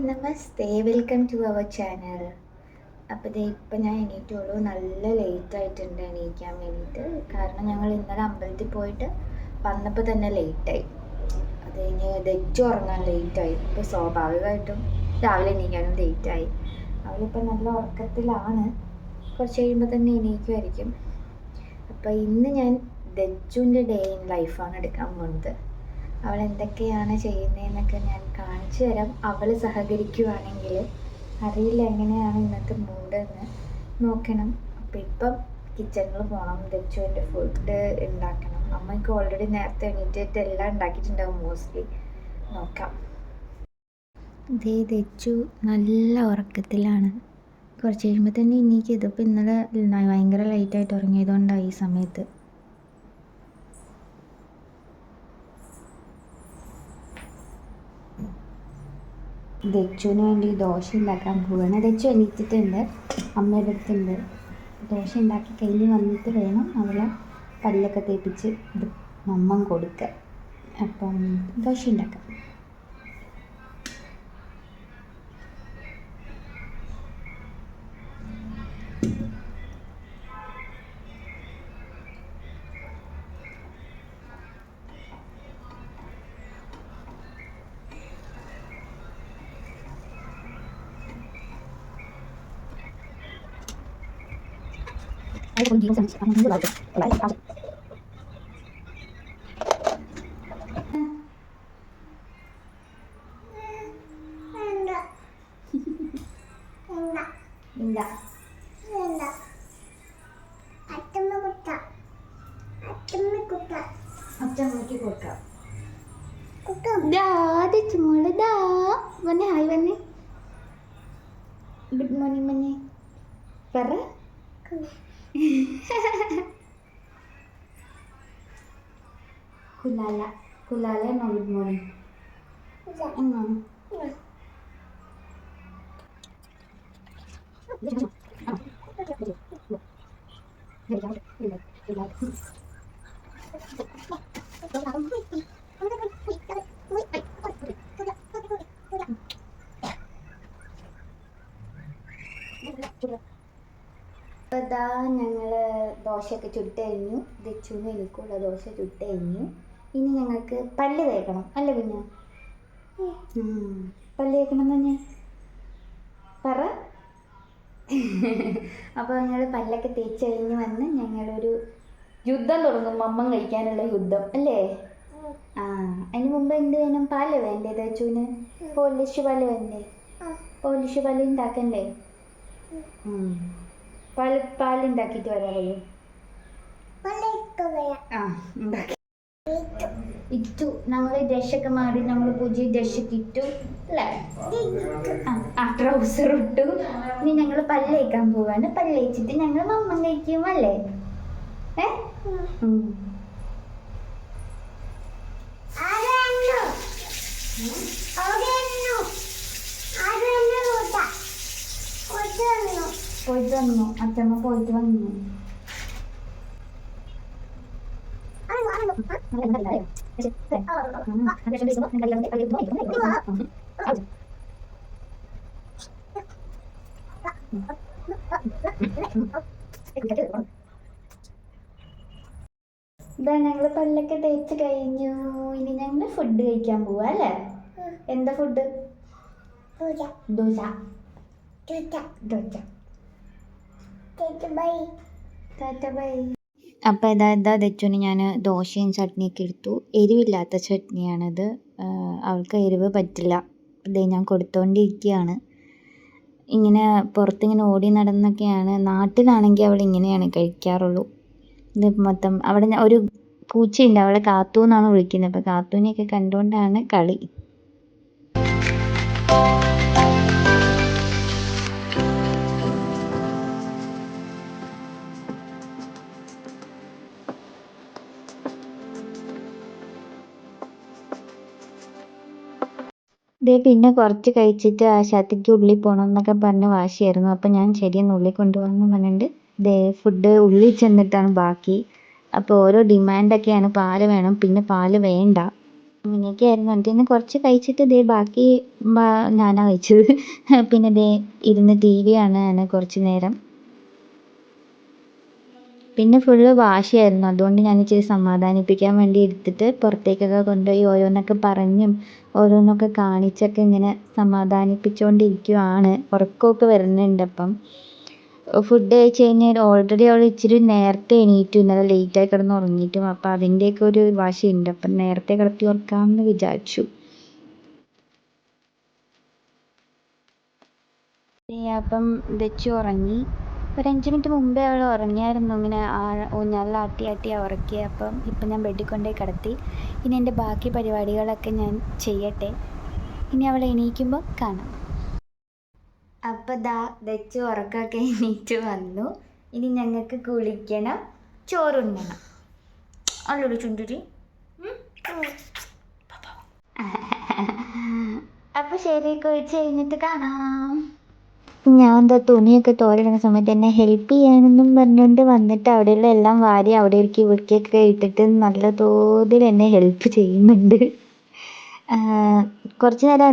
Namaste. Welcome to our channel. അപ്പോൾ ഇപ്പം ഞാൻ എണീറ്റുള്ളൂ. നല്ല ലേറ്റ് ആയിട്ടുണ്ട് എണീക്കാൻ വേണ്ടിയിട്ട്. കാരണം ഞങ്ങൾ ഇന്നലെ അമ്പലത്തിൽ പോയിട്ട് വന്നപ്പോൾ തന്നെ ലേറ്റായി. അത് കഴിഞ്ഞ് ദച്ചു ഉറങ്ങാൻ ലേറ്റായി. ഇപ്പോൾ സ്വാഭാവികമായിട്ടും രാവിലെ എണീക്കാനും ലേറ്റായി. അവളിപ്പോൾ നല്ല ഉറക്കത്തിലാണ്. കുറച്ച് കഴിയുമ്പോൾ തന്നെ എണീക്കുമായിരിക്കും. അപ്പോൾ ഇന്ന് ഞാൻ ദച്ചുവിൻ്റെ ഡേ ഇൻ ലൈഫാണ് എടുക്കാൻ പോകുന്നത്. അവൾ എന്തൊക്കെയാണ് ചെയ്യുന്നതെന്നൊക്കെ ഞാൻ കാണിച്ചു തരാം. അവൾ സഹകരിക്കുവാണെങ്കിൽ. അറിയില്ല എങ്ങനെയാണ് ഇന്നത്തെ മൂഡെന്ന് നോക്കണം. അപ്പോൾ ഇപ്പം കിച്ചണിൽ പോകണം. ദച്ചുവിൻ്റെ ഫുഡ് ഉണ്ടാക്കണം. അമ്മയ്ക്ക് ഓൾറെഡി നേരത്തെ എണീറ്റിട്ട് എല്ലാം ഉണ്ടാക്കിയിട്ടുണ്ടാവും മോസ്റ്റ്ലി. നോക്കാം. ദച്ചു നല്ല ഉറക്കത്തിലാണ്. കുറച്ച് കഴിയുമ്പോൾ തന്നെ എണീക്കും. ഇതിപ്പോൾ ഇന്നലെ ഭയങ്കര ലൈറ്റായിട്ട് ഉറങ്ങിയതുകൊണ്ടാണ് ഈ സമയത്ത്. ദച്ചുവിന് വേണ്ടി ദോശ ഉണ്ടാക്കാൻ പോവുകയാണ്. ദച്ചു എണീറ്റിട്ടുണ്ട്, അമ്മയുടെ അടുത്തുണ്ട്. ദോശ ഉണ്ടാക്കി കഴിഞ്ഞ് വന്നിട്ട് വേണം അവളെ പല്ലൊക്കെ തേപ്പിച്ച് മമ്മം കൊടുക്കുക. അപ്പം ദോശ ഉണ്ടാക്കാം. അച്ഛമ്മക്ക് കൊടുക്കാം. ഹായ് വന്നെ. ഗുഡ് മോർണിംഗ് മഞ്ഞേ പറ. കുലാല കുലാല നോ ഗുഡ് മോർണിംഗ്. അപ്പോൾ ഇതാ ഞങ്ങൾ ദോശയൊക്കെ ചുട്ട് കഴിഞ്ഞു. ദച്ചുവിന് എനിക്കുള്ള ദോശ ചുട്ട് കഴിഞ്ഞു. ഇനി ഞങ്ങൾക്ക് പല്ല് തേക്കണം അല്ലേ കുഞ്ഞ്? പല്ല് തേക്കണം തന്നെ പറ. അപ്പോൾ ഞങ്ങൾ പല്ലൊക്കെ തേച്ച് കഴിഞ്ഞ് വന്ന് ഞങ്ങളൊരു യുദ്ധം തുടങ്ങും. മമ്മം കഴിക്കാനുള്ള യുദ്ധം അല്ലേ? അതിന് മുമ്പ് എന്ത് വേണം? പാല് വേണ്ടേ ദച്ചുവിന്? പോളിഷ് പാല് വേണ്ടേ? പോളിഷ് പാല് ഉണ്ടാക്കണ്ടേ? പാലുണ്ടാക്കിയിട്ട് വരാമല്ലോ. ഉണ്ടാക്കി ഇട്ടു. ഞങ്ങൾ ഡ്രഷൊക്കെ മാറി നമ്മൾ പുതിയ ഡ്രഷൊക്കെ ഇട്ടു അല്ലേ? ട്രൗസർ ഇട്ടു. ഇനി ഞങ്ങൾ പല്ലേക്കാൻ പോവാണ്. പല്ലേച്ചിട്ട് ഞങ്ങൾ മമ്മം കഴിക്കും അല്ലേ? പോയിട്ട് വന്നു. അച്ഛമ്മ പോയിട്ട് വന്നു. ഇതാ ഞങ്ങൾ പല്ലൊക്കെ തേച്ച് കഴിഞ്ഞു. ഇനി ഞങ്ങൾ ഫുഡ് കഴിക്കാൻ പോവാ അല്ലേ? എന്താ ഫുഡ്? ദോശ. അപ്പോൾ ഇതാ ദച്ചുവിന് ഞാൻ ദോശയും ചട്നിയൊക്കെ എടുത്തു. എരിവില്ലാത്ത ചട്നിയാണിത്. അവൾക്ക് എരിവ് പറ്റില്ല. ഇതേ ഞാൻ കൊടുത്തുകൊണ്ടിരിക്കുകയാണ്. ഇങ്ങനെ പുറത്തിങ്ങനെ ഓടി നടന്നൊക്കെയാണ്. നാട്ടിലാണെങ്കിൽ അവൾ ഇങ്ങനെയാണ് കഴിക്കാറുള്ളൂ. ഇത് മൊത്തം അവിടെ ഒരു പൂച്ചയുണ്ട്, അവളെ കാത്തു എന്നാണ് വിളിക്കുന്നത്. അപ്പോൾ കാത്തുവിനെയൊക്കെ കണ്ടുകൊണ്ടാണ് കളി. പിന്നെ കുറച്ച് കഴിച്ചിട്ട് ആശാത്തിക്ക് ഉള്ളിൽ പോകണം എന്നൊക്കെ പറഞ്ഞ് വാശിയായിരുന്നു. അപ്പം ഞാൻ ശരിയെന്ന് ഉള്ളിൽ കൊണ്ടുപോകാമെന്ന് പറഞ്ഞിട്ട് ഫുഡ് ഉള്ളിൽ ചെന്നിട്ടാണ് ബാക്കി. അപ്പോൾ ഓരോ ഡിമാൻഡൊക്കെയാണ്. പാല് വേണം, പിന്നെ പാല് വേണ്ട. ഇങ്ങനെയൊക്കെയായിരുന്നു. എന്നിട്ട് തന്നെ കുറച്ച് കഴിച്ചിട്ട് ദേ ബാക്കി ഞാനാ കഴിച്ചത്. പിന്നെ ദേ ഇരുന്ന് ടി വി കാണാണ് കുറച്ച് നേരം. പിന്നെ ഫുള്ള് വാശിയായിരുന്നു. അതുകൊണ്ട് ഞാൻ ഇച്ചിരി സമാധാനിപ്പിക്കാൻ വേണ്ടി എടുത്തിട്ട് പുറത്തേക്കൊക്കെ കൊണ്ടുപോയി ഓരോന്നൊക്കെ പറഞ്ഞും ഓരോന്നൊക്കെ കാണിച്ചൊക്കെ ഇങ്ങനെ സമാധാനിപ്പിച്ചുകൊണ്ടിരിക്കുകയാണ്. ഉറക്കമൊക്കെ വരുന്നുണ്ട് അപ്പം. ഫുഡ് കഴിച്ച് കഴിഞ്ഞാൽ ഓൾറെഡി അവൾ ഇച്ചിരി നേരത്തെ എണീറ്റു. ഇന്നലെ ലേറ്റായി കിടന്ന് ഉറങ്ങിയിട്ടും. അപ്പം അതിൻ്റെയൊക്കെ ഒരു വാശിയുണ്ട്. അപ്പം നേരത്തെ കിടത്തി ഉറക്കാമെന്ന് വിചാരിച്ചു. അപ്പം ദച്ചു ഉറങ്ങി. ഒരു 5 മിനിറ്റ് മുമ്പേ അവൾ ഉറങ്ങിയായിരുന്നു. ഇങ്ങനെ ഊഞ്ഞാലിൽ ആട്ടി ആട്ടി ഉറക്കി. അപ്പം ഇപ്പം ഞാൻ ബെഡിൽ കൊണ്ടുപോയി കിടത്തി. ഇനി എൻ്റെ ബാക്കി പരിപാടികളൊക്കെ ഞാൻ ചെയ്യട്ടെ. ഇനി അവൾ എണീക്കുമ്പോൾ കാണാം. അപ്പം ദച്ചു ഉറക്കമൊക്കെ എണീറ്റ് വന്നു. ഇനി ഞങ്ങൾക്ക് കുളിക്കണം, ചോറുണ്ണണം. അല്ലൊരു ചുണ്ടുരി. അപ്പം ശരി, കുളിച്ച് കഴിഞ്ഞിട്ട് കാണാം. ഞാൻ എന്താ തുണിയൊക്കെ തോരയിടുന്ന സമയത്ത് എന്നെ ഹെൽപ്പ് ചെയ്യാനെന്നും പറഞ്ഞുകൊണ്ട് വന്നിട്ട് അവിടെയുള്ള എല്ലാം വാരി അവിടേക്ക് ഇവിടേക്കൊക്കെ ഇട്ടിട്ട് നല്ല തോതിൽ എന്നെ ഹെൽപ്പ് ചെയ്യുന്നുണ്ട്. കുറച്ച് നേരം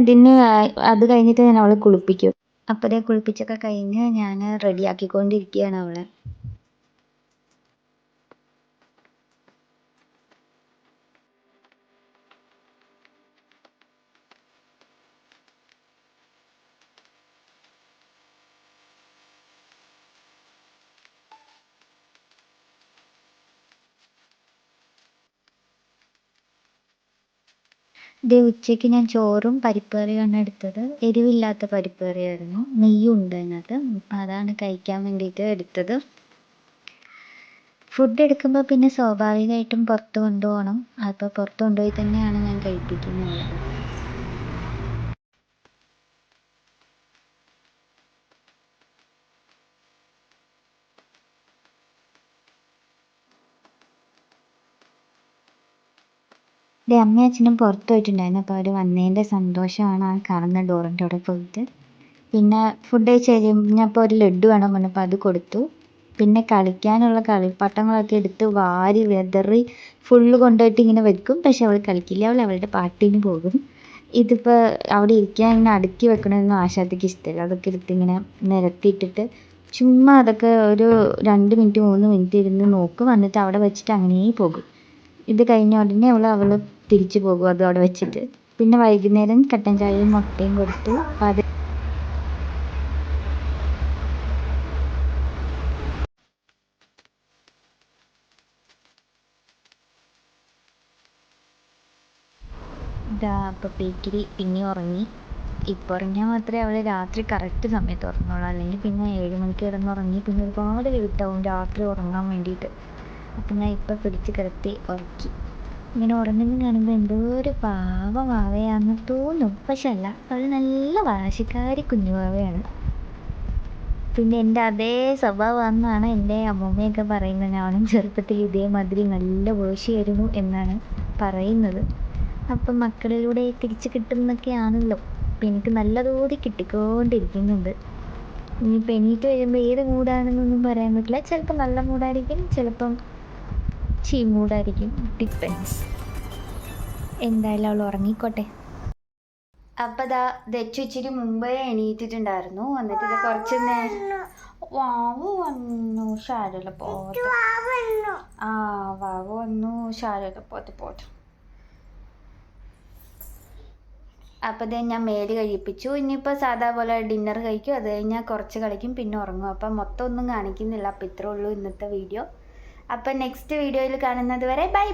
അത് കഴിഞ്ഞിട്ട് ഞാൻ അവളെ കുളിപ്പിക്കും. അപ്പോൾ കുളിപ്പിച്ചൊക്കെ കഴിഞ്ഞ് ഞാൻ റെഡിയാക്കിക്കൊണ്ടിരിക്കുകയാണ് അവളെ. ഉച്ചയ്ക്ക് ഞാൻ ചോറും പരിപ്പ് കറിയാണ് എടുത്തത്. എരിവില്ലാത്ത പരിപ്പ് കറിയായിരുന്നു. നെയ്യും ഉണ്ട് അതിനകത്ത്. അപ്പം അതാണ് കഴിക്കാൻ വേണ്ടിയിട്ട് എടുത്തത്. ഫുഡ് എടുക്കുമ്പോൾ പിന്നെ സ്വാഭാവികമായിട്ടും പുറത്ത് കൊണ്ടുപോകണം. അപ്പോൾ പുറത്ത് കൊണ്ടുപോയി തന്നെയാണ് ഞാൻ കഴിപ്പിക്കുന്നത്. അമ്മയും അച്ഛനും പുറത്ത് പോയിട്ടുണ്ടായിരുന്നു. അപ്പോൾ അവർ വന്നതിൻ്റെ സന്തോഷമാണ് ആ കാണുന്ന ഡോറിൻ്റെ അവിടെ പോയിട്ട്. പിന്നെ ഫുഡ് കഴിച്ച് കഴിഞ്ഞപ്പോൾ ഒരു ലഡ്ഡു വേണം പറഞ്ഞപ്പോൾ അത് കൊടുത്തു. പിന്നെ കളിക്കാനുള്ള കളിപ്പാട്ടങ്ങളൊക്കെ എടുത്ത് വാരി വിതറി ഫുള്ള് കൊണ്ടുപോയിട്ട് ഇങ്ങനെ വെക്കും. പക്ഷെ അവൾ കളിക്കില്ല. അവൾ അവളുടെ പാട്ടിന് പോകും. ഇതിപ്പോൾ അവിടെ ഇരിക്കാൻ ഇങ്ങനെ അടുക്കി വെക്കണമെന്നൊന്നും ആശാത്തിക്ക് ഇഷ്ടമല്ല. അതൊക്കെ എടുത്ത് ഇങ്ങനെ നിരത്തിയിട്ടിട്ട് ചുമ്മാ അതൊക്കെ ഒരു 2 മിനിറ്റ് 3 മിനിറ്റ് ഇരുന്ന് നോക്കും. എന്നിട്ട് അവിടെ വെച്ചിട്ട് അങ്ങനെ പോകും. ഇത് കഴിഞ്ഞ ഉടനെ അവൾ തിരിച്ചു പോകും അത് അവിടെ വെച്ചിട്ട്. പിന്നെ വൈകുന്നേരം കട്ടൻ ചായയും മുട്ടയും കൊടുത്തു. അപ്പം അപ്പോൾ പീക്കിരി പിന്നെ ഉറങ്ങി. ഇപ്പോൾ ഉറങ്ങിയാൽ മാത്രമേ അവൾ രാത്രി കറക്റ്റ് സമയത്ത് ഉറങ്ങുള്ളൂ. അല്ലെങ്കിൽ പിന്നെ 7 മണിക്ക് കിടന്നുറങ്ങി പിന്നെ ഒരുപാട് ലേറ്റാവും രാത്രി ഉറങ്ങാൻ വേണ്ടിയിട്ട്. അപ്പം ഞാൻ ഇപ്പം പിടിച്ച് കിടത്തി ഉറക്കി. ഇങ്ങനെ ഉറങ്ങുന്നത് കാണുമ്പോൾ എന്തോ ഒരു പാവമാവയാണെന്ന് തോന്നും. പക്ഷെ അല്ല, അവൾ നല്ല വാശിക്കാരി കുഞ്ഞുവാവയാണ്. പിന്നെ എൻ്റെ അതേ സ്വഭാവമാണെന്നാണ് എൻ്റെ അമ്മൂമ്മയൊക്കെ പറയുന്നത്. ഞാനും ചെറുപ്പത്തിൽ ഇതേമാതിരി നല്ല വാശിയായിരുന്നു എന്നാണ് പറയുന്നത്. അപ്പം മക്കളിലൂടെ തിരിച്ച് കിട്ടുന്നൊക്കെയാണല്ലോ. അപ്പം എനിക്ക് നല്ല തോതിൽ കിട്ടിക്കൊണ്ടിരിക്കുന്നുണ്ട്. ഇനിയിപ്പോൾ എണീറ്റ് വരുമ്പോൾ ഏത് മൂഡാണെന്നൊന്നും പറയാൻ പറ്റില്ല. ചിലപ്പോൾ നല്ല മൂഡായിരിക്കും, ചിലപ്പം മൂഡായിരിക്കും. ഡിപ്പെൻസ്. എന്തായാലും അവൾ ഉറങ്ങിക്കോട്ടെ. അപ്പം ദച്ചു ഇച്ചിരി മുമ്പേ എണീറ്റിട്ടുണ്ടായിരുന്നു. എന്നിട്ട് ഇത് കുറച്ച് വാവു വന്നു. ഷാരല പോട്ടെ. വാവു വന്നു. ഷാരല പോട്ടെ. അപ്പം ഞാൻ മേല് കഴിപ്പിച്ചു. ഇനിയിപ്പോൾ സാധാ പോലെ ഡിന്നർ കഴിക്കും. അത് കഴിഞ്ഞാൽ കുറച്ച് കളിക്കും, പിന്നെ ഉറങ്ങും. അപ്പം മൊത്തം ഒന്നും കാണിക്കുന്നില്ല. അപ്പം ഇത്രേ ഉള്ളൂ ഇന്നത്തെ വീഡിയോ. അപ്പം നെക്സ്റ്റ് വീഡിയോയിൽ കാണുന്നത് വരെ ബൈ.